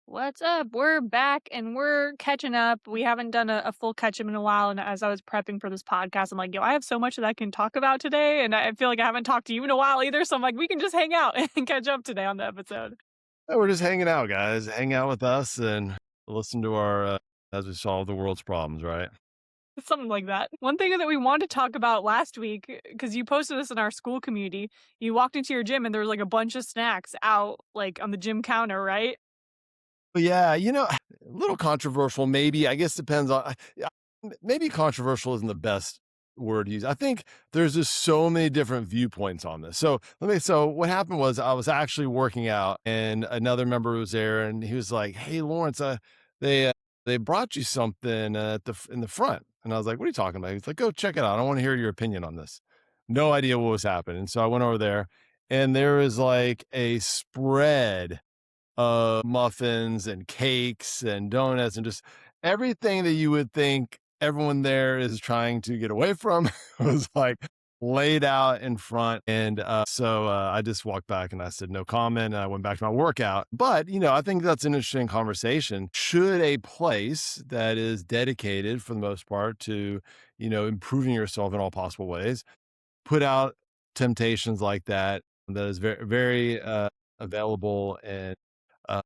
What's up? We're back and we're catching up. We haven't done a full catch up in a while. And as I was prepping for this podcast, I'm like, yo, I have so much that I can talk about today. And I feel like I haven't talked to you in a while either. So I'm like, we can just hang out and catch up today on the episode. Yeah, we're just hanging out, guys. Hang out with us and listen to our as we solve the world's problems, right? Something like that. One thing that we wanted to talk about last week, because you posted this in our school community, you walked into your gym and there was like a bunch of snacks out like on the gym counter, right? But yeah, a little controversial, maybe. I guess depends on. Yeah, maybe controversial isn't the best word to use. I think there's just so many different viewpoints on this. So So what happened was I was actually working out, and another member was there, and he was like, "Hey, Lawrence, they uh, they brought you something in the front," and I was like, "What are you talking about?" He's like, "Go check it out. I want to hear your opinion on this." No idea what was happening, so I went over there, and there was like a spread muffins and cakes and donuts and just everything that you would think everyone there is trying to get away from was like laid out in front. And I just walked back and I said, no comment. And I went back to my workout. But, I think that's an interesting conversation. Should a place that is dedicated for the most part to, improving yourself in all possible ways, put out temptations like that is very, very available and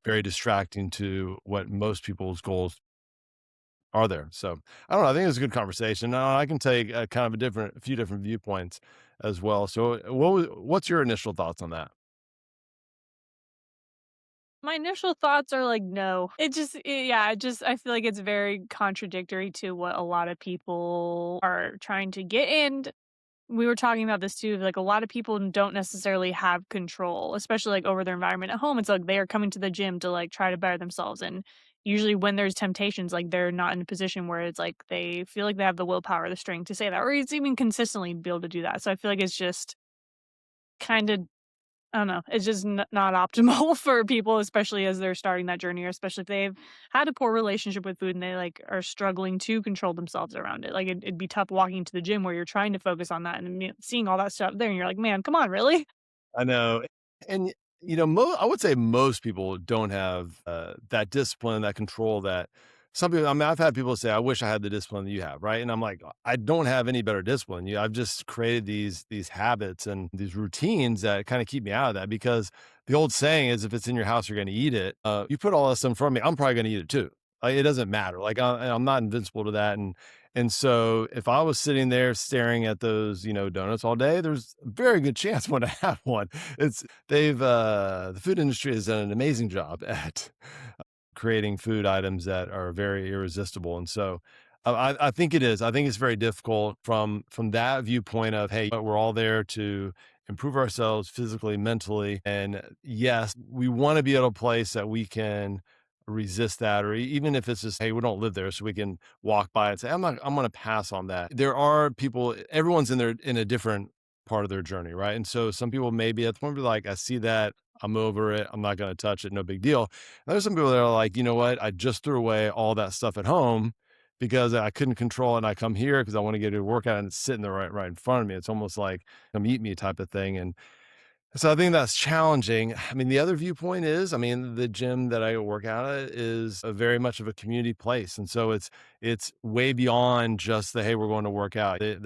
very distracting to what most people's goals are there. So I don't know. I think it's a good conversation. I can take kind of a few different viewpoints as well. So what's your initial thoughts on that? My initial thoughts are like, no. I feel like it's very contradictory to what a lot of people are trying to get in. We were talking about this too, like a lot of people don't necessarily have control, especially like over their environment at home. It's like they are coming to the gym to like try to better themselves. And usually when there's temptations, like they're not in a position where it's like they feel like they have the willpower, the strength to say that, or it's even consistently be able to do that. So I feel like it's just kind of I don't know. It's just not optimal for people, especially as they're starting that journey, or especially if they've had a poor relationship with food and they like are struggling to control themselves around it. Like it'd be tough walking to the gym where you're trying to focus on that and seeing all that stuff there, and you're like, man, come on, really? I know. And, I would say most people don't have that discipline, that control that some people, I mean, I've had people say, I wish I had the discipline that you have. Right. And I'm like, I don't have any better discipline. I've just created these habits and these routines that kind of keep me out of that because the old saying is if it's in your house, you're going to eat it. You put all this in front of me, I'm probably going to eat it too. Like, it doesn't matter. Like I'm not invincible to that. And so if I was sitting there staring at those, donuts all day, there's a very good chance when I have one. The food industry has done an amazing job at creating food items that are very irresistible. And so I think it is. I think it's very difficult from that viewpoint of, hey, we're all there to improve ourselves physically, mentally. And yes, we want to be at a place that we can resist that, or even if it's just, hey, we don't live there, so we can walk by and say, I'm going to pass on that. There are people, everyone's in a different part of their journey, right? And so some people may be at the point where like, I see that, I'm over it, I'm not going to touch it, no big deal. And there's some people that are like, you know what, I just threw away all that stuff at home because I couldn't control it, and I come here because I want to get a workout, and it's sitting there right in front of me. It's almost like come eat me type of thing. And so I think that's challenging. I mean, the other viewpoint is, I mean, the gym that I work out at is a very much of a community place, and so it's way beyond just the, hey, we're going to work out. They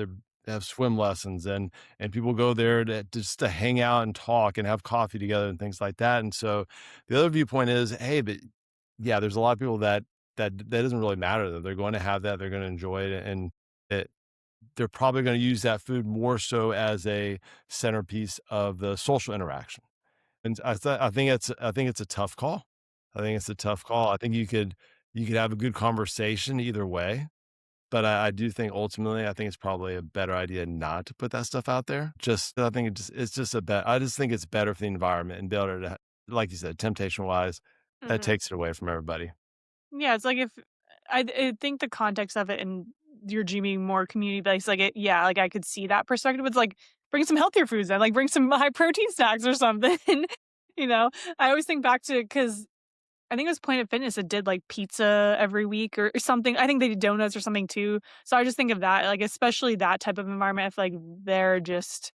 have swim lessons, and people go there to just to hang out and talk and have coffee together and things like that. And so the other viewpoint is, hey, but yeah, there's a lot of people that doesn't really matter to them. They're going to have that, they're going to enjoy it, and it they're probably going to use that food more so as a centerpiece of the social interaction. And I think it's a tough call. I think it's a tough call. I think you could have a good conversation either way, but I do think ultimately I think it's probably a better idea not to put that stuff out there. Just I think it's just I just think it's better for the environment and better to, like you said, temptation wise, that Hmm. takes it away from everybody. Yeah, it's like if I think the context of it and your gymming more community based, like yeah, like I could see that perspective. It's like bring some healthier foods then, like bring some high protein snacks or something. you know, I always think back to because I think it was Planet Fitness that did like pizza every week or something. I think they did donuts or something too. So I just think of that, like especially that type of environment. I feel like they're just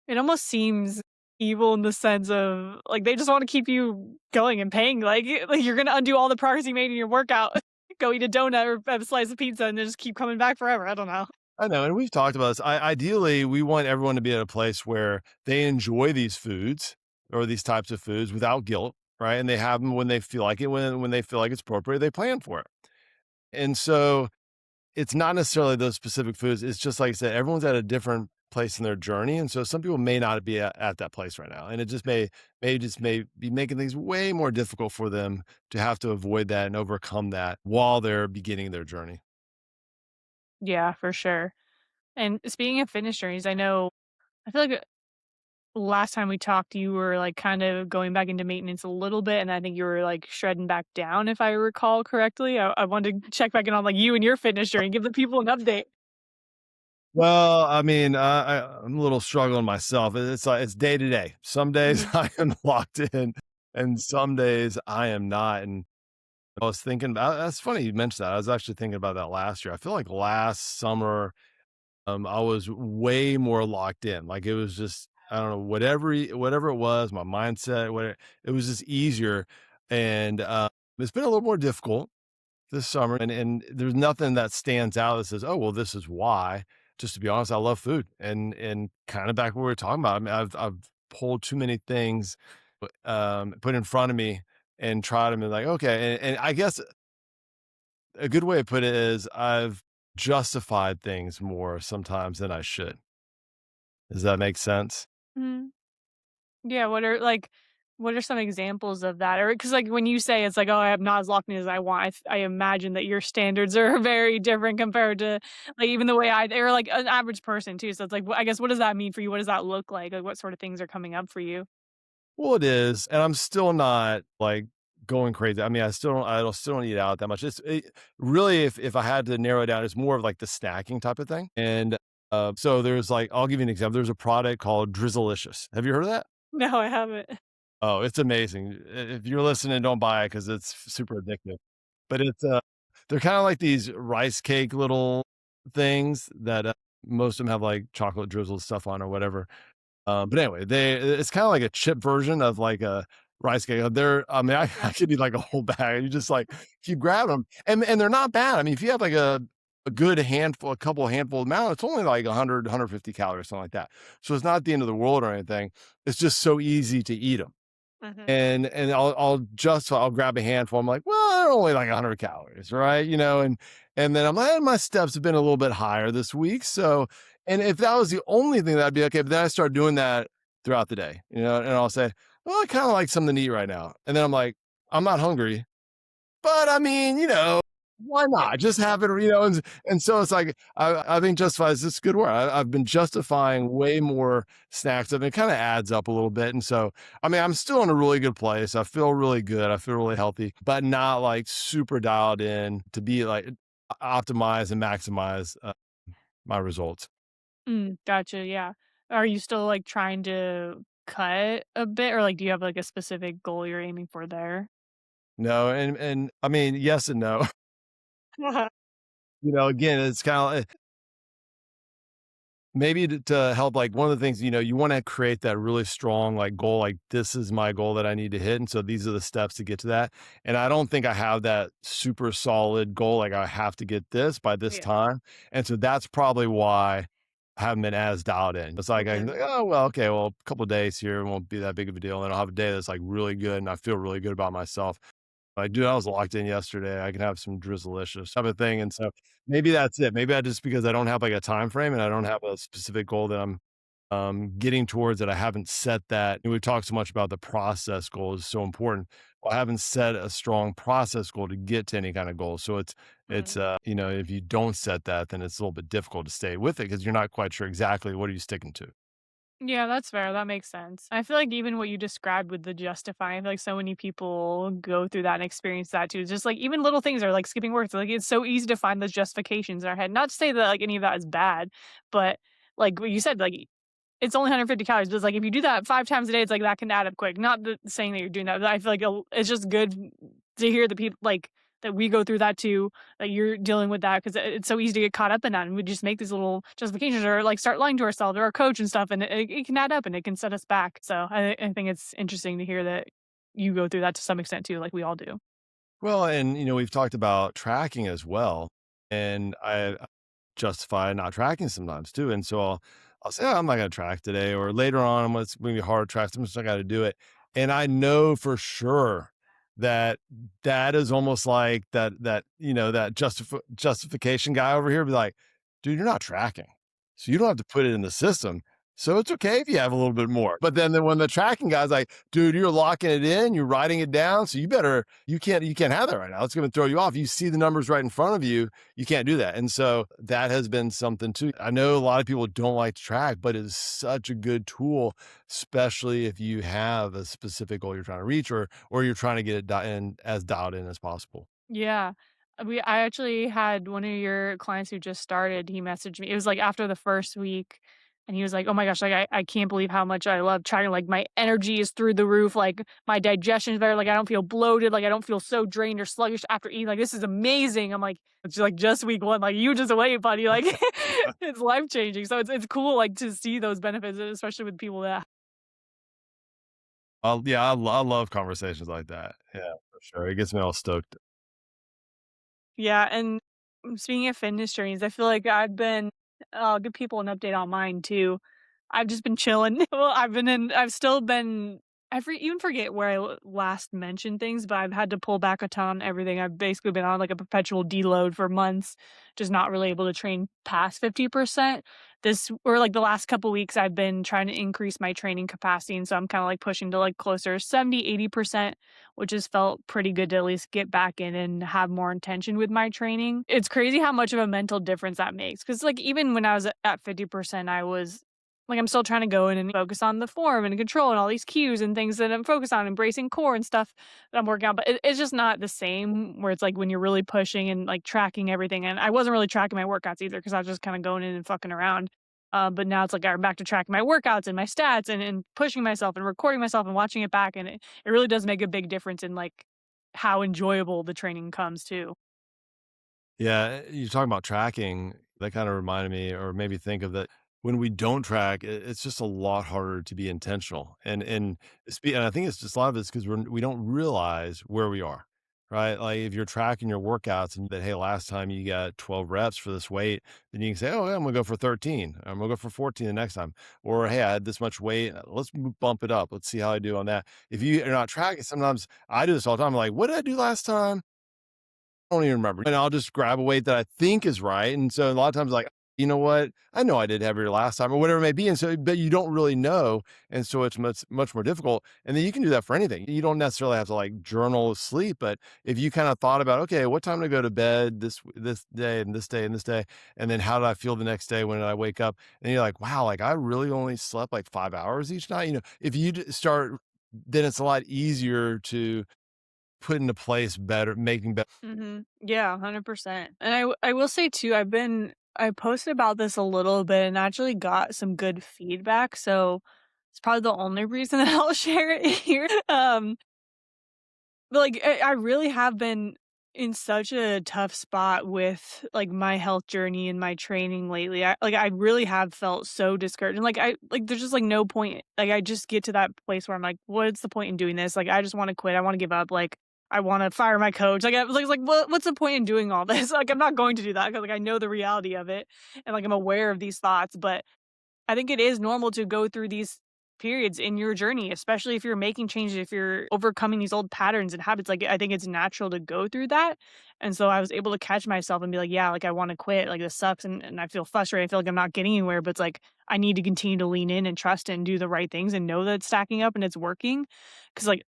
it almost seems. evil in the sense of, like, they just wanna keep you going and paying, like, you're gonna undo all the progress you made in your workout, go eat a donut or have a slice of pizza and then just keep coming back forever, I don't know. I know, and we've talked about this. Ideally, we want everyone to be at a place where they enjoy these foods or these types of foods without guilt, right? And they have them when they feel like it, when they feel like it's appropriate, they plan for it. And so it's not necessarily those specific foods. It's just like I said, everyone's at a different place in their journey, and so some people may not be at that place right now, and it just may be making things way more difficult for them to have to avoid that and overcome that while they're beginning their journey. Yeah, for sure. And speaking of fitness journeys, I feel like, last time we talked, you were, like, kind of going back into maintenance a little bit, and I think you were, like, shredding back down, if I recall correctly. I wanted to check back in on, like, you and your fitness journey, give the people an update. Well, I mean, I'm a little struggling myself. It's like it's day to day. Some days Mhm. I am locked in, and some days I am not. And I was thinking about that's funny you mentioned that. I was actually thinking about that last year. I feel like last summer, I was way more locked in. Like it was just I don't know whatever it was, my mindset, whatever, it was just easier, and it's been a little more difficult this summer, and there's nothing that stands out that says, "Oh, well, this is why." Just to be honest, I love food, and kinda back what we were talking about, I mean, I've pulled too many things, put in front of me and tried them and like, okay, and I guess a good way to put it is I've justified things more sometimes than I should. Does that make sense? Mhm. Yeah, what are some examples of that? Or because, like, when you say it's like, "Oh, I'm not as locked in as I want," I imagine that your standards are very different compared to, like, even the way or, like, an average person too, so it's like, I guess, what does that mean for you? What does that look like? Like, what sort of things are coming up for you? Well, it is, and I'm still not, like, going crazy. I mean, I don't still don't eat out that much. Really, if I had to narrow it down, it's more of, like, the snacking type of thing, and, so there's, like I'll give you an example. There's a product called Drizzlicious. Have you heard of that? No, I haven't. Oh, it's amazing. If you're listening, don't buy it because it's super addictive. But they're kinda like these rice cake little things that, most of them have, like, chocolate drizzled stuff on or whatever. But anyway, it's kinda like a chip version of like a rice cake. I mean, I Okay. could eat like a whole bag. You just like you grab them, and they're not bad. I mean, if you have like a good handful, a couple handful amount, it's only like 100, 150 calories, something like that. So it's not the end of the world or anything. It's just so easy to eat them. Mhm. And I'll grab a handful. I'm like, well, they're only like 100 calories, right? You know, and then I'm like, my steps have been a little bit higher this week. So, and if that was the only thing, that'd be okay. But then I start doing that throughout the day, you know, and I'll say, well, I kind of like something to eat right now. And then I'm like, I'm not hungry, but I mean, why not? Just have it, and so it's like I think justifies this good word. I've been justifying way more snacks. It kind of adds up a little bit, and so I mean, I'm still in a really good place. I feel really good. I feel really healthy, but not like super dialed in to be like optimize and maximize my results. Gotcha, yeah. Are you still, like, trying to cut a bit, or, like, do you have, like, a specific goal you're aiming for there? No, and I mean, yes and no. Again, it's kind of maybe to help, like, one of the things, you wanna create that really strong, like, goal, like, "This is my goal that I need to hit, and so these are the steps to get to that," and I don't think I have that super solid goal, like, I have to get this by this Yeah. time, and so that's probably why I haven't been as dialed in. It's like, I can Mhm. like, "Oh, well, okay, well, a couple of days here won't be that big of a deal, and I'll have a day that's, like, really good, and I feel really good about myself." Like, "Dude, I was locked in yesterday. I can have some Drizzlicious," type of thing, and so maybe that's it. Maybe I just because I don't have, like, a time frame and I don't have a specific goal that I'm, getting towards that I haven't set that and we've talked so much about the process goal is so important. Well, I haven't set a strong process goal to get to any kinda goal, so Mm. if you don't set that, then it's a little bit difficult to stay with it because 'cause you're not quite sure exactly what are you sticking to. Yeah, that's fair, that makes sense. I feel like even what you described with the justifying, I feel like so many people go through that and experience that too. Just, like, even little things are like skipping work, like, it's so easy to find those justifications in our head. Not to say that, like, any of that is bad, but, like what you said, like, it's only 150 calories, but it's like if you do that 5 times a day, it's like that can add up quick. Not saying that you're doing that, but I feel like it's just good to hear the people, like, that we go through that too, that you're dealing with that, 'cause it's so easy to get caught up in that, and we just make these little justifications or, like, start lying to ourselves or our coach and stuff, and it can add up and it can set us back. So I think it's interesting to hear that you go through that to some extent too, like we all do. Well, and, we've talked about tracking as well, and I justify not tracking sometimes too, and so I'll say, "Oh, I'm not gonna track today," or later on, it's gonna be hard to track, so I'm just not gotta do it, and I know for sure that that is almost like that justification guy over here be like, "Dude, you're not tracking, so you don't have to put it in the system, so it's okay if you have a little bit more," but then when the tracking guy's like, "Dude, you're locking it in, you're writing it down, so you can't have that right now, it's gonna throw you off, you see the numbers right in front of you, you can't do that." And so that has been something too. I know a lot of people don't like to track, but it's such a good tool, especially if you have a specific goal you're trying to reach, or you're trying to get it dialed in as possible. Yeah. I actually had one of your clients who just started, he messaged me. It was, like, after the first week, and he was like, "Oh my gosh, like, I can't believe how much I love trying, like, my energy is through the roof, like, my digestion is better, like, I don't feel bloated, like, I don't feel so drained or sluggish after eating, like, this is amazing." I'm like, "It's, like, just week 1, like, you just wait, buddy, like, it's life changing." So it's cool, like, to see those benefits, especially with people that. Yeah, I love conversations like that. Yeah, for sure. It gets me all stoked. Yeah, and speaking of fitness journeys, I feel like I'll give people an update on mine too. I've just been chilling. Well, I've still been even forget where I last mentioned things, but I've had to pull back a ton on everything. I've basically been on like a perpetual deload for months, just not really able to train past 50%. This or like the last couple weeks I've been trying to increase my training capacity, and so I'm kind of like pushing to like closer 70-80%, which has felt pretty good to at least get back in and have more intention with my training. It's crazy how much of a mental difference that makes. Cause like even when I was at 50%, I was like, I'm still trying to go in and focus on the form and control and all these cues and things that I'm focused on, embracing core and stuff that I'm working on. But it's just not the same where it's like when you're really pushing and like tracking everything. And I wasn't really tracking my workouts either because I was just kind of going in and fucking around. But now it's like I'm back to tracking my workouts and my stats and pushing myself and recording myself and watching it back. And it really does make a big difference in like how enjoyable the training comes too. Yeah, you're talking about tracking. That kind of reminded me, or maybe think of that when we don't track, it's just a lot harder to be intentional. And I think it's just a lot of it's because we don't realize where we are, right? Like if you're tracking your workouts and that, hey, last time you got 12 reps for this weight, then you can say, oh, yeah, I'm gonna go for 13. I'm gonna go for 14 the next time. Or hey, I had this much weight. Let's bump it up. Let's see how I do on that. If you are not tracking, sometimes I do this all the time. I'm like, what did I do last time? Don't even remember. And I'll just grab a weight that I think is right. And so a lot of times, like, you know what? I know I did heavier last time or whatever it may be. And so, but you don't really know. And so it's much more difficult. And then you can do that for anything. You don't necessarily have to like journal sleep, but if you kind of thought about, okay, what time to go to bed this day and this day and this day, and then how did I feel the next day when I wake up? And you're like, wow, like I really only slept like 5 hours each night. If you start, then it's a lot easier to put into place better, making better. Yeah, 100%. And I will say too, I posted about this a little bit and actually got some good feedback. So it's probably the only reason that I'll share it here. But, like, I really have been in such a tough spot with, like, my health journey and my training lately. I really have felt so discouraged, and, there's just, like, no point. Like, I just get to that place where I'm like, "What's the point in doing this?" Like, I just wanna quit, I wanna give up, like, I wanna fire my coach. Like, I was like, "What's the point in doing all this?" Like, I'm not going to do that 'cause, like, I know the reality of it, and, like, I'm aware of these thoughts, but I think it is normal to go through these periods in your journey, especially if you're making changes, if you're overcoming these old patterns and habits. Like, I think it's natural to go through that. And so I was able to catch myself and be like, yeah, like I want to quit. Like this sucks. And I feel frustrated. I feel like I'm not getting anywhere, but it's like I need to continue to lean in and trust and do the right things and know that it's stacking up and it's working. Cause like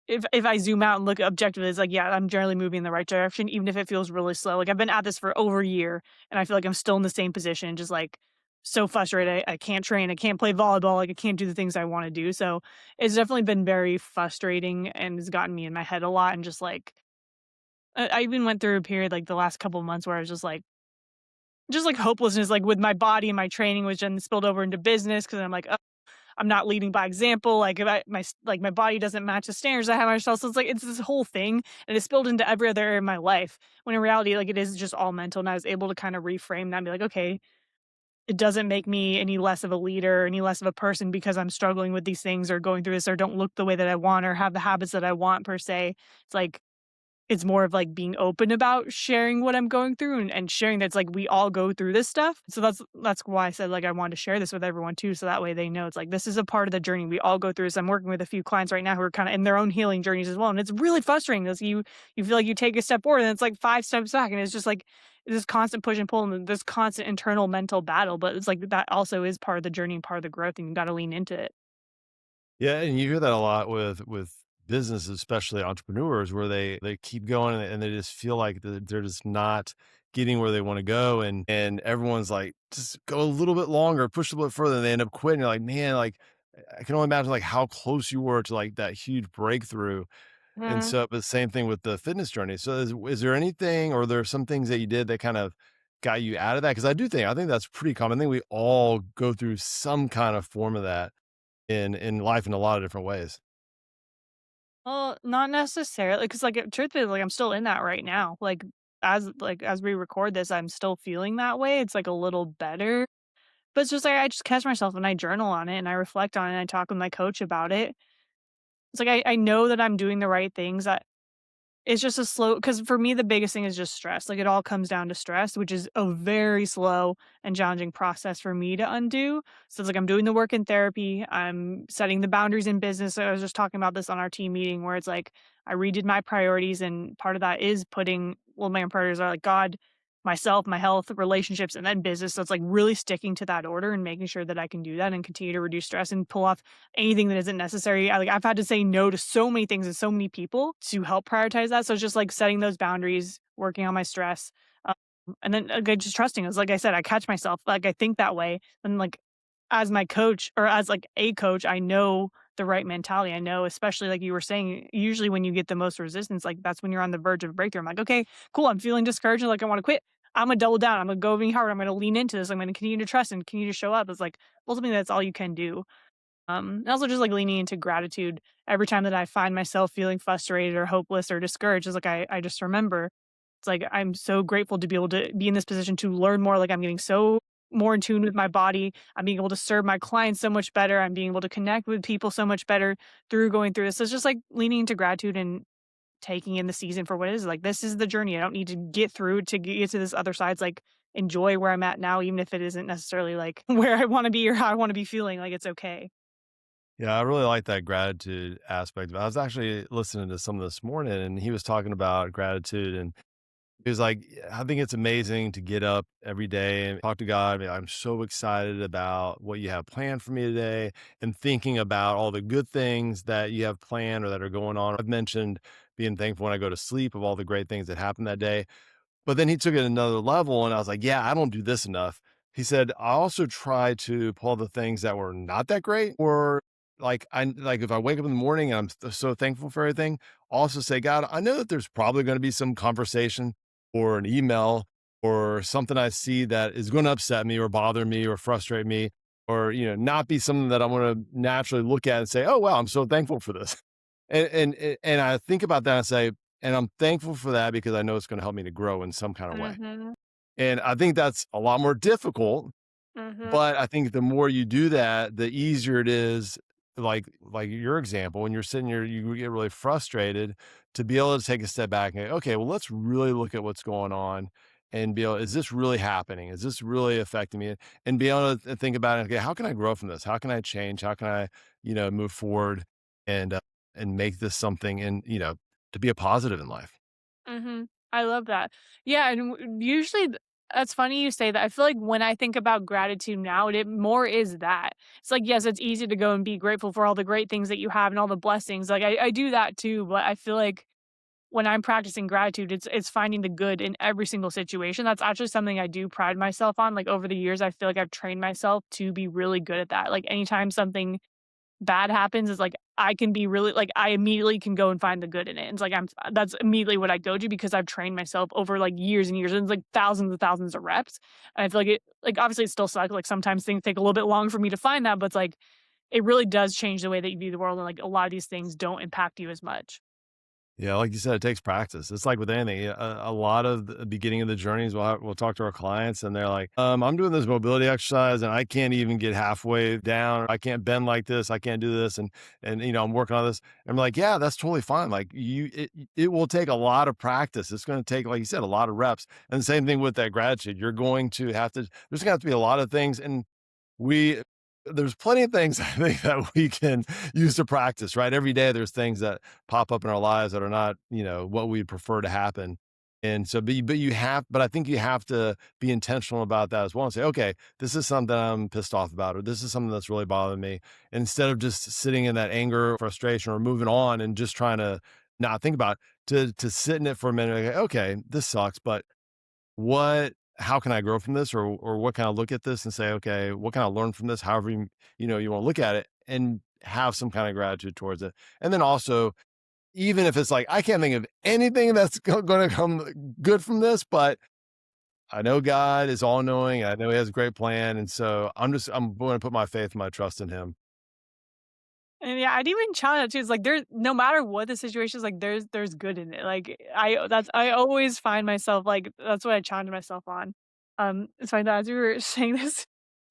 if I zoom out and look objectively, it's like, yeah, I'm generally moving in the right direction, even if it feels really slow. Like I've been at this for over a year and I feel like I'm still in the same position, just like so frustrated. I can't train, I can't play volleyball, like I can't do the things I want to do. So it's definitely been very frustrating and has gotten me in my head a lot. And just like I even went through a period like the last couple of months where I was just like hopelessness, like with my body and my training, which then spilled over into business because I'm like, I'm not leading by example. Like if like my body doesn't match the standards I have myself. So it's like it's this whole thing, and it's spilled into every other area of my life. When in reality, like it is just all mental. And I was able to kind of reframe that and be like, okay, it doesn't make me any less of a leader, any less of a person because I'm struggling with these things or going through this or don't look the way that I want or have the habits that I want per se. It's like it's more of, like, being open about sharing what I'm going through and sharing that's, like, we all go through this stuff. So that's why I said, like, I wanted to share this with everyone too, so that way they know it's like, this is a part of the journey. We all go through this. I'm working with a few clients right now who are kinda in their own healing journeys as well, and it's really frustrating because you feel like you take a step forward and it's, like, 5 steps back, and it's just, like, this constant push and pull and this constant internal mental battle, but it's, like, that also is part of the journey and part of the growth, and you gotta lean into it. Yeah, and you hear that a lot with businesses, especially entrepreneurs, where they keep going and they just feel like they're just not getting where they want to go, and everyone's like, just go a little bit longer, push a little bit further, and they end up quitting. You're like, man, like I can only imagine like how close you were to like that huge breakthrough. And Mhm. so, but the same thing with the fitness journey. So, is there anything, or there are some things that you did that kind of got you out of that? Because I think that's pretty common. I think we all go through some kind of form of that in life in a lot of different ways. Well, not necessarily, because like, truth is, like, I'm still in that right now. As we record this, I'm still feeling that way. It's, like, a little better, but it's just, like, I just catch myself and I journal on it and I reflect on it and I talk with my coach about it. It's like, I know that I'm doing the right things. It's just a slow because for me, the biggest thing is just stress. Like, it all comes down to stress, which is a very slow and challenging process for me to undo. So it's like I'm doing the work in therapy, I'm setting the boundaries in business. I was just talking about this on our team meeting where it's like I redid my priorities, and part of that is putting well, my priorities are like God, myself, my health, relationships, and then business. So it's like really sticking to that order and making sure that I can do that and continue to reduce stress and pull off anything that isn't necessary. I've had to say no to so many things and so many people to help prioritize that. So it's just like setting those boundaries, working on my stress, um, and then again, just trusting us. Like I said, I catch myself, like I think that way, and like as my coach or as like a coach, I know the right mentality. I know, especially like you were saying, usually when you get the most resistance, like that's when you're on the verge of a breakthrough. I'm like, okay, cool. I'm feeling discouraged. Like I want to quit. I'm gonna double down. I'm gonna go really hard. I'm gonna lean into this. I'm gonna continue to trust and continue to show up. It's like ultimately that's all you can do. And also just like leaning into gratitude every time that I find myself feeling frustrated or hopeless or discouraged. Is like I just remember it's like I'm so grateful to be able to be in this position to learn more. Like I'm getting so more in tune with my body. I'm being able to serve my clients so much better. I'm being able to connect with people so much better through going through this. So it's just like leaning into gratitude and taking in the season for what it is. Like this is the journey. I don't need to get through to get to this other side. It's like enjoy where I'm at now, even if it isn't necessarily like where I want to be or how I want to be feeling. Like it's okay. Yeah, I really like that gratitude aspect. I was actually listening to some this morning, and he was talking about gratitude, and he was like, "Yeah, I think it's amazing to get up every day and talk to God. I'm so excited about what you have planned for me today and thinking about all the good things that you have planned or that are going on." I've mentioned being thankful when I go to sleep of all the great things that happened that day. But then he took it another level, and I was like, "Yeah, I don't do this enough." He said, "I also try to pull the things that were not that great, or like if I wake up in the morning and I'm so thankful for everything, I'll also say, God, I know that there's probably going to be some conversation or an email or something I see that is going to upset me or bother me or frustrate me, or not be something that I'm going to naturally look at and say, oh wow, I'm so thankful for this." And I think about that and say, and I'm thankful for that because I know it's gonna help me to grow in some kind of way. Mhm. And I think that's a lot more difficult, Mhm. but I think the more you do that, the easier it is, like your example, when you're sitting here, you get really frustrated to be able to take a step back and go, "Okay, well, let's really look at what's going on and be able, is this really happening? Is this really affecting me?" And be able to think about it, "Okay, how can I grow from this? How can I change? How can I, move forward and, uh, and make this something and, to be a positive in life?" Mhm. I love that. Yeah, and usually that's funny you say that. I feel like when I think about gratitude now, it more is that. It's like, yes, it's easy to go and be grateful for all the great things that you have and all the blessings. Like I do that too, but I feel like when I'm practicing gratitude, it's finding the good in every single situation. That's actually something I do pride myself on. Like over the years, I feel like I've trained myself to be really good at that. Like anytime something bad happens, is like I can be really like I immediately can go and find the good in it. It's like that's immediately what I go to because I've trained myself over like years and years and it's like thousands and thousands of reps. And I feel like it like obviously it still sucks. Like sometimes things take a little bit long for me to find that, but it's like it really does change the way that you view the world, and, like, a lot of these things don't impact you as much. Yeah, like you said, it takes practice. It's like with anything. A lot of the beginning of the journeys, we'll talk to our clients, and they're like, "I'm doing this mobility exercise, and I can't even get halfway down. I can't bend like this. I can't do this, and I'm working on this." I'm like, "Yeah, that's totally fine. Like it will take a lot of practice. It's going to take, like you said, a lot of reps. And the same thing with that gratitude. You're going to have to. There's going to have to be a lot of things, and we there's plenty of things I think that we can use to practice, right? Every day there's things that pop up in our lives that are not, what we'd prefer to happen. And so, but I think you have to be intentional about that as well and say, okay, this is something I'm pissed off about, or this is something that's really bothering me. Instead of just sitting in that anger, frustration, or moving on and just trying to not think about it, to sit in it for a minute. And go, okay, this sucks, but how can I grow from this, or what can I look at this and say, okay, what can I learn from this? However, you want to look at it and have some kind of gratitude towards it. And then also, even if it's like, I can't think of anything that's going to come good from this, but I know God is all knowing. I know he has a great plan. And so I'm going to put my faith and my trust in him. And yeah, I'd even challenge that too. It's like there's no matter what the situation is, like there's good in it. Like I always find myself like that's what I challenge myself on. It's funny that as you were saying this,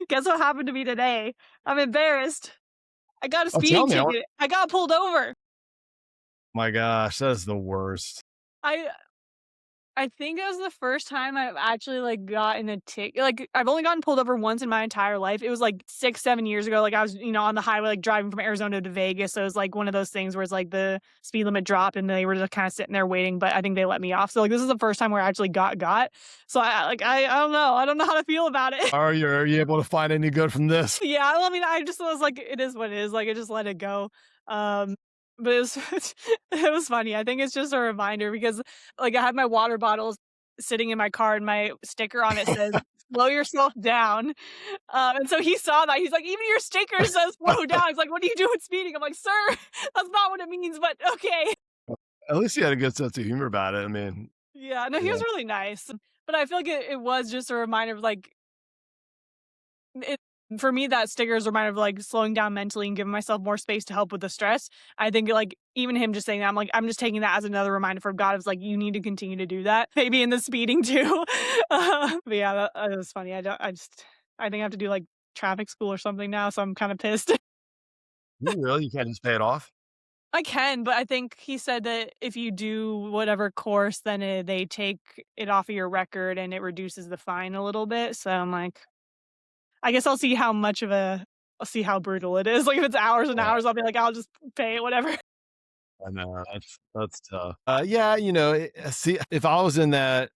guess what happened to me today? I'm embarrassed. I got a Oh, tell speeding me. ticket. I got pulled over. My gosh, that is the worst. I I think it was the first time I've actually, like, gotten a ticket. Like, I've only gotten pulled over once in my entire life. It was, like, 6, 7 years ago, like, I was, on the highway, like, driving from Arizona to Vegas, so it was, like, one of those things where it's, like, the speed limit dropped and they were just kinda sitting there waiting, but I think they let me off. So, like, this is the first time where I actually got. So, I don't know. I don't know how to feel about it. Are you able to find any good from this? Yeah, well, I mean, I just was like, it is what it is, like, I just let it go. Um, but it was it was funny. I think it's just a reminder because, like, I had my water bottles sitting in my car and my sticker on it says, "Slow yourself down." And so he saw that. He's like, "Even your sticker says slow down." He's like, "What are you doing speeding?" I'm like, "Sir, that's not what it means, but okay." At least you had a good sense of humor about it. I mean, Yeah, no, he yeah. was really nice. But I feel like it was just a reminder of, like, it for me, that sticker is a reminder of, like, slowing down mentally and giving myself more space to help with the stress. I think, like, even him just saying that, I'm like, I'm just taking that as another reminder from God. It's like, "You need to continue to do that." Maybe in the speeding too. But yeah, that was funny. I think I have to do, like, traffic school or something now, so I'm kinda pissed. You really? You can't just pay it off? I can, but I think he said that if you do whatever course, then, they take it off of your record and it reduces the fine a little bit, so I'm like, I guess I'll see how brutal it is. Like, if it's hours and Yeah. hours, I'll be like, "I'll just pay it, whatever." I know, that's tough. Yeah, see, if I was in that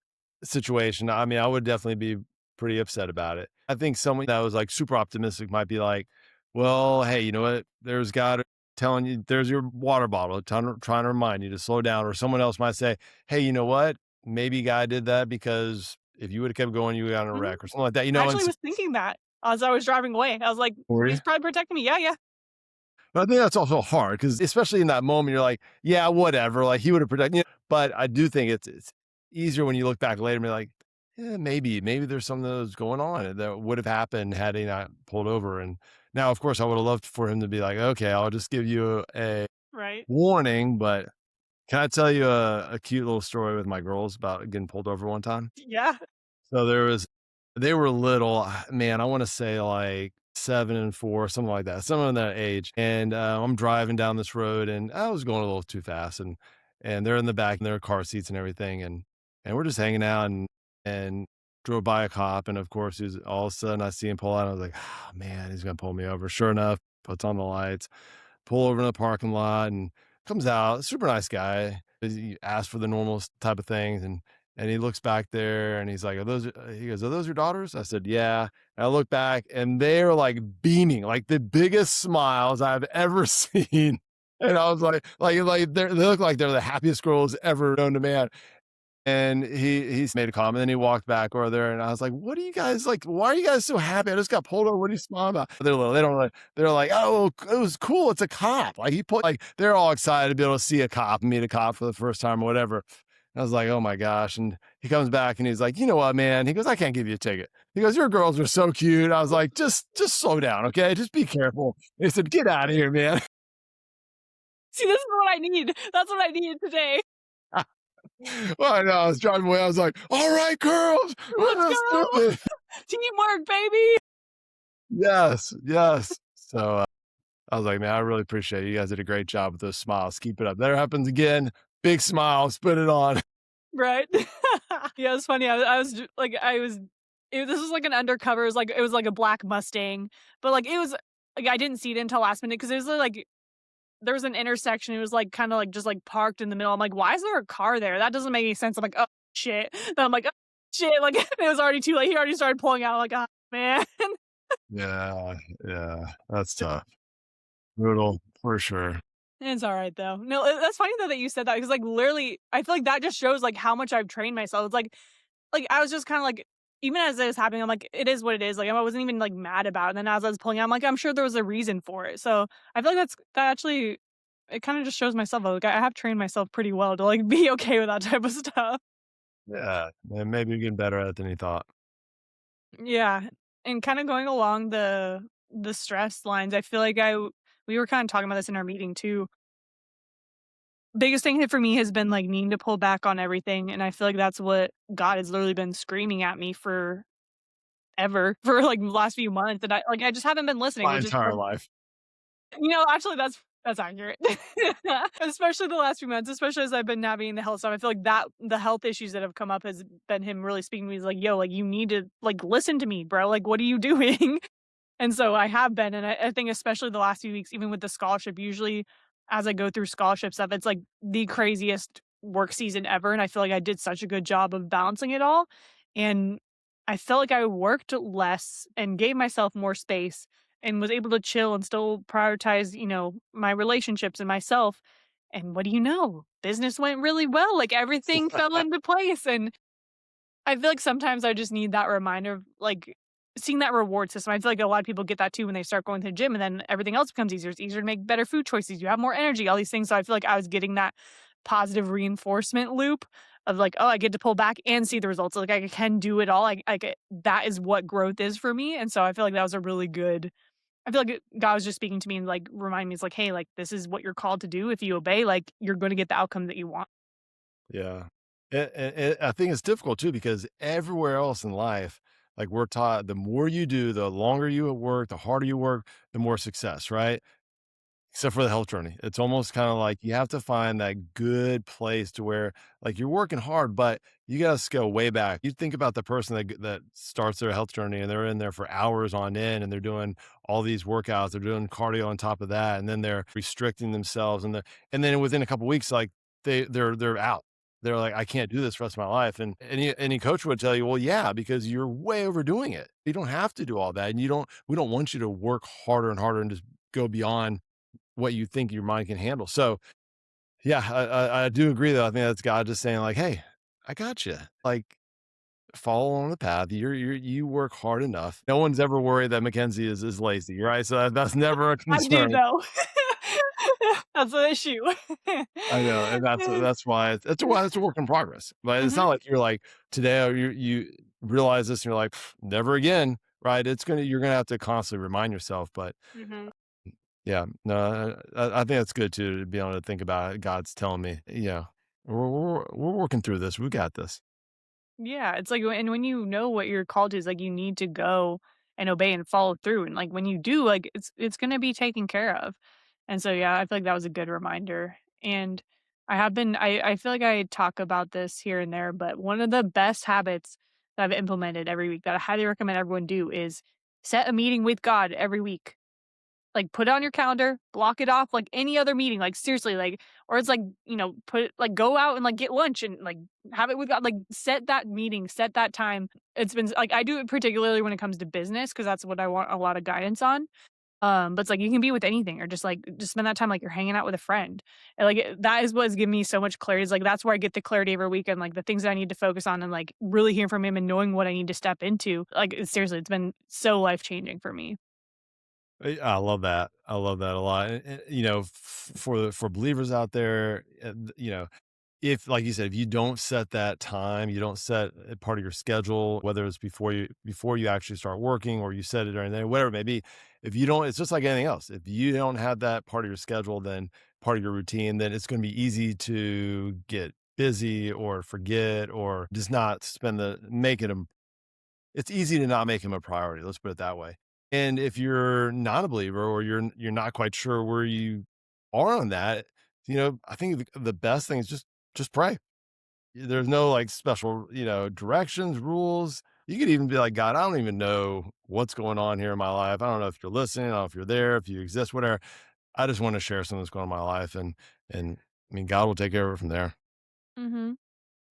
situation, I mean, I would definitely be pretty upset about it. I think someone that was, like, super optimistic might be like, "Well, hey, you know what? There's God telling you there's your water bottle, trying to remind you to slow down." Or someone else might say, "Hey, you know what? Maybe God did that because if you would've kept going, you would got in a Mhm. wreck," or something like that, I and actually so was thinking that as I was driving away. I was like, were you? "He's probably protecting me." Yeah, yeah. But I think that's also hard because, especially in that moment, you're like, yeah, whatever. Like he would have protected you. But I do think it's easier when you look back later and be like, yeah, maybe there's something that was going on that would have happened had he not pulled over. And now, of course, I would have loved for him to be like, okay, I'll just give you a Right. warning. But can I tell you a cute little story with my girls about getting pulled over one time? Yeah. So they were little, man, I wanna say like 7 and 4, something like that, somewhere in that age, and, I'm driving down this road, and I was going a little too fast, and they're in the back in their car seats and everything, and we're just hanging out and drove by a cop, and of course, he's all of a sudden, I see him pull out, I was like, "Oh, man, he's gonna pull me over." Sure enough, puts on the lights, pull over in the parking lot and comes out, super nice guy. He asked for the normal type of things, and he looks back there and he's like, he goes, "Are those your daughters?" I said, "Yeah." And I look back and they're like beaming, like the biggest smiles I've ever seen. And I was like they look like they're the happiest girls ever known to man. And he's made a comment, and he walked back over there, and I was like, "What are you guys like? Why are you guys so happy? I just got pulled over. What are you smiling about?" They're little. They don't really. They're like, "Oh, it was cool. It's a cop." Like they're all excited to be able to see a cop and meet a cop for the first time or whatever. I was like, "Oh my gosh," and he comes back and he's like, "You know what, man?" He goes, "I can't give you a ticket." He goes, "Your girls are so cute." I was like, "Just slow down, okay? Just be careful." He said, "Get out of here, man." See, this is what I need. That's what I needed today. Well, I know, I was driving away, I was like, "All right, girls, Let's let's do go. it." Teamwork, baby. Yes, yes. So, I was like, "Man, I really appreciate it. You guys did a great job with those smiles. Keep it up. That happens again, big smiles, put it on." Right? Yeah, it's funny. I was j like, I was this was like an undercover, it was like a black Mustang, but, like, it was like, I didn't see it until last minute because it was, like there was an intersection, it was, like, kinda, like, just, like, parked in the middle. I'm like, "Why is there a car there? That doesn't make any sense." I'm like, "Oh, shit." Then I'm like, "Oh, shit." Like, it was already too late. He already started pulling out. Like, "Oh, man." Yeah, yeah, that's tough. Brutal, for sure. It's alright, though. No, that's funny though that you said that because, like, literally, I feel like that just shows, like, how much I've trained myself. It's like, I was just kinda like even as it was happening, I'm like, "It is what it is." Like, I wasn't even, like, mad about it, and then as I was pulling out, I'm like, "I'm sure there was a reason for it." So, I feel like that actually it kinda just shows myself, like, I have trained myself pretty well to, like, be okay with that type of stuff. Yeah, and maybe you're getting better at it than you thought. Yeah, and kinda going along the stress lines, I feel like we were kinda talking about this in our meeting too. Biggest thing for me has been, like, needing to pull back on everything, and I feel like that's what God has literally been screaming at me for ever, for, like, the last few months, and I just haven't been listening, My which is entire like life. actually, that's accurate. Especially the last few months, especially as I've been navigating the health stuff, I feel like that the health issues that have come up has been him really speaking to me. He's like, "Yo, like, you need to, like, listen to me, bro, like, what are you doing?" And so I have been, and I think especially the last few weeks, even with the scholarship, usually as I go through scholarship stuff, it's like the craziest work season ever. And I feel like I did such a good job of balancing it all. And I felt like I worked less and gave myself more space and was able to chill and still prioritize, my relationships and myself. And what do you know? Business went really well. Like everything fell into place. And I feel like sometimes I just need that reminder of, like, seeing that reward system. I feel like a lot of people get that too when they start going to the gym, and then everything else becomes easier. It's easier to make better food choices. You have more energy, all these things. So I feel like I was getting that positive reinforcement loop of like, oh, I get to pull back and see the results. Like I can do it all. That is what growth is for me. And so I feel like that was a really good. I feel like God was just speaking to me and like reminding me, it's like, hey, like this is what you're called to do. If you obey, like you're going to get the outcome that you want. Yeah. I think it's difficult too because everywhere else in life, like we're taught, the more you do, the longer you work, the harder you work, the more success, right? Except for the health journey. It's almost kinda like you have to find that good place to where, like, you're working hard, but you gotta scale way back. You think about the person that starts their health journey, and they're in there for hours on end, and they're doing all these workouts, they're doing cardio on top of that, and then they're restricting themselves, and then within a couple weeks, like, they're out. They're like, "I can't do this for the rest of my life," and any coach would tell you, "Well, yeah, because you're way overdoing it. You don't have to do all that, and we don't want you to work harder and harder and just go beyond what you think your mind can handle." So, yeah, I do agree though. I think that's God just saying like, "Hey, I got you. Like, follow on the path. You work hard enough." No one's ever worried that Mackenzie is lazy, right? So that's never a I do concern. though. That's the issue. I know, and that's why it's a work in progress. But it's Mhm, not like you're like today you realize this and you're like, never again, right? You're gonna have to constantly remind yourself. But mhm. yeah, no, I think that's good too to be able to think about it. God's telling me, yeah, we're working through this. We got this. Yeah, it's like and when you know what your call to is, like, you need to go and obey and follow through, and, like, when you do, like, it's gonna be taken care of. And so, yeah, I feel like that was a good reminder, and I feel like I talk about this here and there, but one of the best habits that I've implemented every week that I highly recommend everyone do is set a meeting with God every week. Like, put it on your calendar, block it off like any other meeting, like, seriously, like or it's like, put like, go out and, like, get lunch and, like, have it with God, like, set that meeting, set that time. It's been like, I do it particularly when it comes to business because that's what I want a lot of guidance on. But it's like, you can be with anything or just spend that time like you're hanging out with a friend. And, like, that is what has given me so much clarity. It's like, that's where I get the clarity every week and, like, the things that I need to focus on and, like, really hearing from him and knowing what I need to step into. Like, seriously, it's been so life changing for me. I love that. I love that a lot. For believers out there, if, like you said, if you don't set that time, you don't set a part of your schedule, whether it's before you actually start working or you set it during the day, whatever it may be. If you don't, it's just like anything else. If you don't have that part of your schedule, then part of your routine, then it's going to be easy to get busy or forget or just not spend the make it a it's easy to not make him a priority, let's put it that way. And if you're not a believer or you're not quite sure where you are on that, I think the best thing is just pray. There's no like special, directions, rules. You could even be like, God, I don't even know what's going on here in my life. I don't know if you're listening, I don't know if you're there, if you exist, whatever. I just want to share something that's going on in my life. And I mean, God will take care of it from there. Mhm.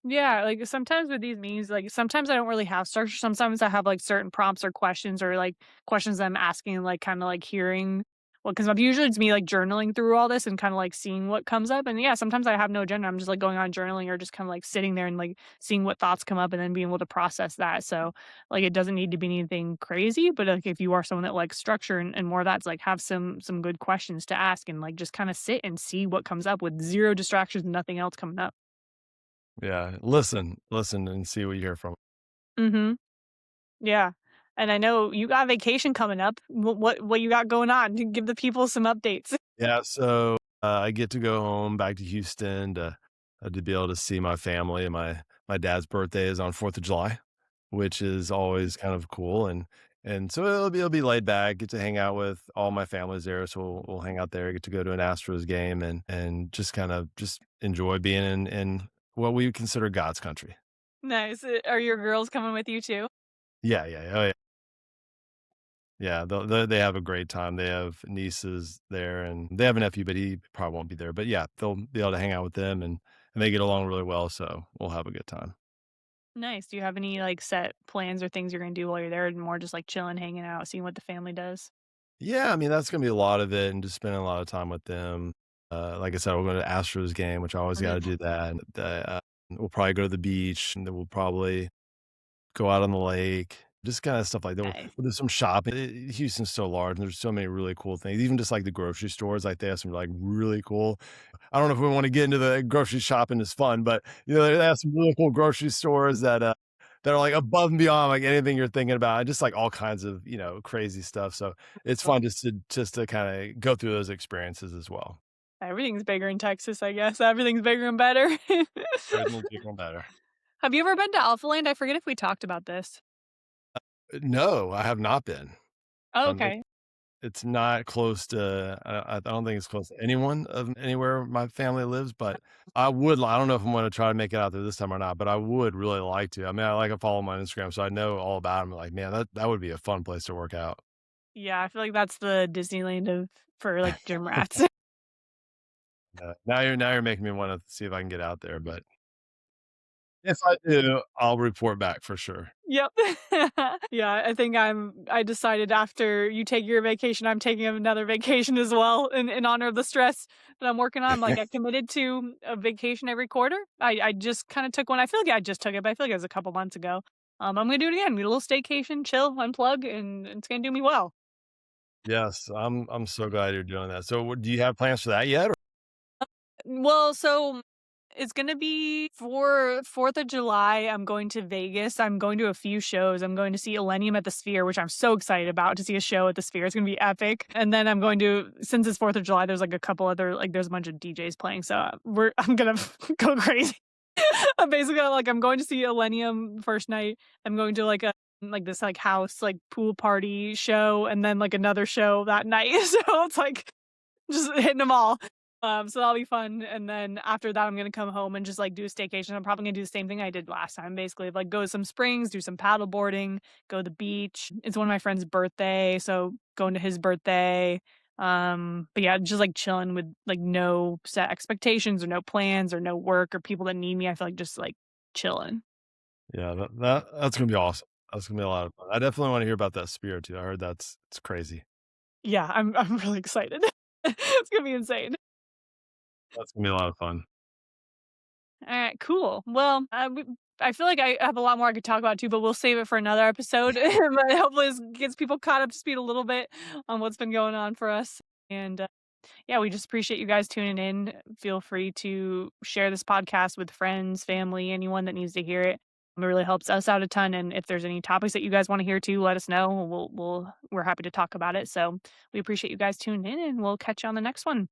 Yeah, like, sometimes with these memes, like, sometimes I don't really have structure, sometimes I have, like, certain prompts or questions or, like, questions I'm asking, like, kinda, like, hearing well, because usually it's me, like, journaling through all this and kinda, like, seeing what comes up, and, yeah, sometimes I have no agenda, I'm just, like, going on journaling or just kinda, like, sitting there and, like, seeing what thoughts come up and then being able to process that, so, like, it doesn't need to be anything crazy, but, like, if you are someone that likes structure and more of that, it's, like, have some good questions to ask and, like, just kinda sit and see what comes up with 0 distractions, nothing else coming up. Yeah. Listen and see what you hear from. Mhm. Yeah, and I know you got vacation coming up. What you got going on? Give the people some updates. Yeah, so, I get to go home back to Houston to be able to see my family, and my dad's birthday is on 4th of July, which is always kind of cool, and so it'll be laid back, get to hang out with all my families there, so we'll hang out there, get to go to an Astros game and just kind of just enjoy being in what we consider God's country. Nice. Are your girls coming with you too? Yeah, yeah, oh, yeah. Yeah, they have a great time. They have nieces there, and they have a nephew, but he probably won't be there. But yeah, they'll be able to hang out with them, and they get along really well, so we'll have a good time. Nice. Do you have any, like, set plans or things you're gonna do while you're there, and more just, like, chilling, hanging out, seeing what the family does? Yeah, I mean, that's gonna be a lot of it, and just spending a lot of time with them. Like I said, we're going to Astros game, which I always got to Mhm. do that. And, we'll probably go to the beach, and then we'll probably go out on the lake, just kinda stuff like that. Nice. We'll do some shopping. Houston's so large, and there's so many really cool things. Even just like the grocery stores, like they have some like really cool. I don't know if we wanna get into the grocery shopping is fun, but, they have some really cool grocery stores that are, like, above and beyond, like, anything you're thinking about, just, like, all kinds of, crazy stuff, so it's Well, fun just to kinda go through those experiences as well. everything's bigger in Texas, I guess. Everything's bigger and better. Everything's bigger and better. Have you ever been to Alpha Land? I forget if we talked about this. No, I have not been. Oh, Um, okay. it's not close to I don't think it's close to anyone of anywhere my family lives, but I don't know if I'm gonna try to make it out there this time or not, but I would really like to. I mean, I like to follow 'em on Instagram, so I know all about them. Like, man, that would be a fun place to work out. Yeah, I feel like that's the Disneyland of for, like, gym rats. Now you're making me wanna see if I can get out there, but if I do, I'll report back for sure. Yep. Yeah, I think I decided after you take your vacation, I'm taking another vacation as well in honor of the stress that I'm working on. Like, I committed to a vacation every quarter. I just kinda took one. I feel like I just took it, but I feel like it was a couple months ago. I'm gonna do it again, get a little staycation, chill, unplug, and it's gonna do me well. Yes, I'm so glad you're doing that. So, what do you have plans for that yet? Or Well, so it's gonna be for 4th of July, I'm going to Vegas, I'm going to a few shows, I'm going to see Illenium at the Sphere, which I'm so excited about to see a show at the Sphere, it's gonna be epic, and then I'm going to since it's 4th of July, there's, like, a couple other like, there's a bunch of DJs playing, so, I'm gonna go crazy. I'm basically, like, I'm going to see Illenium first night, I'm going to, like, this, like, house, like, pool party show, and then, like, another show that night, so it's, like, just hitting them all. So that'll be fun, and then after that, I'm gonna come home and just, like, do a staycation. I'm probably gonna do the same thing I did last time, basically, like, go to some springs, do some paddle boarding, go to the beach. It's one of my friend's birthday, so going to his birthday. But yeah, just, like, chilling with, like, no set expectations or no plans or no work or people that need me. I feel like just, like, chilling. yeah, that's gonna be awesome. That's gonna be a lot of fun. I definitely wanna hear about that spirit too. I heard it's crazy. Yeah, I'm really excited. It's gonna be insane. That's gonna be a lot of fun. Alright, cool. Well, I feel like I have a lot more I could talk about too, but we'll save it for another episode. But hopefully this gets people caught up to speed a little bit on what's been going on for us. And Yeah, we just appreciate you guys tuning in. Feel free to share this podcast with friends, family, anyone that needs to hear it. It really helps us out a ton. And if there's any topics that you guys want to hear too, let us know. We're happy to talk about it. So we appreciate you guys tuning in, and we'll catch you on the next one.